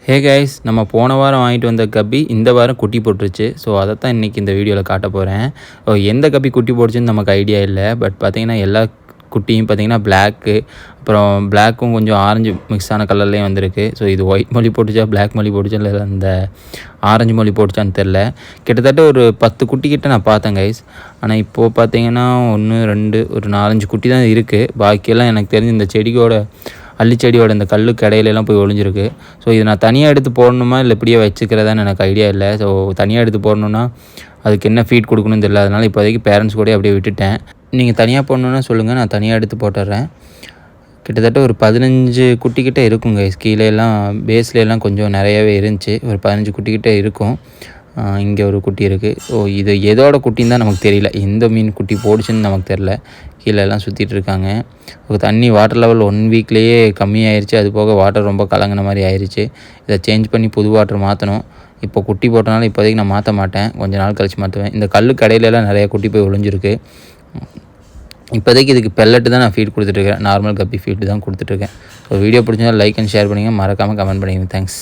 Hey guys, நம்ம போன வாரம் வாங்கிட்டு வந்த கப்பி இந்த வாரம் குட்டி போட்டுருச்சு. ஸோ அதை தான் இன்றைக்கி இந்த வீடியோவில் காட்ட போகிறேன். எந்த கப்பி குட்டி போட்டுச்சுன்னு நமக்கு ஐடியா இல்லை. பட் பார்த்திங்கன்னா எல்லா குட்டியும் பார்த்திங்கன்னா பிளாக்கு, அப்புறம் பிளாக்கும் கொஞ்சம் ஆரஞ்சு மிக்ஸ் ஆன கலர்லேயும் வந்திருக்கு. ஸோ இது ஒயிட் மொழி போட்டுச்சா, பிளாக் மொழி போட்டுச்சா, இல்லை அந்த ஆரஞ்சு மொழி போட்டுச்சான்னு தெரில. கிட்டத்தட்ட ஒரு 10 குட்டிக்கிட்ட நான் பார்த்தேன் கைஸ். ஆனால் இப்போது பார்த்திங்கன்னா 1 2 ஒரு 4-5 குட்டி தான் இருக்குது. பாக்கியெல்லாம் எனக்கு தெரிஞ்சு இந்த செடியோட அள்ளிச்செடியோட இந்த கல்லுக்கு இடையிலலாம் போய் ஒளிஞ்சிருக்கு. ஸோ இது நான் தனியாக எடுத்து போடணுமா இல்லை இப்படியே வச்சுக்கிறதான்னு எனக்கு ஐடியா இல்லை. ஸோ தனியாக எடுத்து போடணுன்னா அதுக்கு என்ன ஃபீட் கொடுக்கணும்னு தெரியல. அதனால் இப்போதைக்கு பேரண்ட்ஸ் கூட அப்படியே விட்டுட்டேன். நீங்கள் தனியாக போடணுன்னா சொல்லுங்கள், நான் தனியாக எடுத்து போட்டுடுறேன். கிட்டத்தட்ட ஒரு 15 குட்டிக்கிட்ட இருக்குங்க. கீழேலாம் பேஸ்லாம் கொஞ்சம் நிறையாவே இருந்துச்சு. ஒரு 15 குட்டிக்கிட்ட இருக்கும். இங்கே ஒரு குட்டி இருக்குது. ஸோ இது எதோட குட்டின்னு தான் நமக்கு தெரியல. எந்த மீன் குட்டி போடுச்சுன்னு நமக்கு தெரில. கீழெல்லாம் சுற்றிட்டு இருக்காங்க. தண்ணி வாட்டர் லெவல் 1 வீக்லேயே கம்மியாயிருச்சு. அது போக வாட்டர் ரொம்ப கலங்கின மாதிரி ஆயிடுச்சு. இதை சேஞ்ச் பண்ணி புது வாட்டர் மாற்றணும். இப்போ குட்டி போட்டனால இப்போதைக்கு நான் மாற்ற மாட்டேன். கொஞ்சம் நாள் கழித்து மாற்றுவேன். இந்த கல்லு கடையிலலாம் நிறைய குட்டி போய் ஒளிஞ்சிருக்கு. இப்போதைக்கு இதுக்கு பெல்லட்டு தான் நான் ஃபீட் கொடுத்துட்ருக்கேன். நார்மல் கப்பி ஃபீட்டு தான் கொடுத்துட்ருக்கேன். ஸோ வீடியோ பிடிச்சா லைக் அண்ட் ஷேர் பண்ணிங்க, மறக்காமல் கமெண்ட் பண்ணிங்க. தேங்க்ஸ்.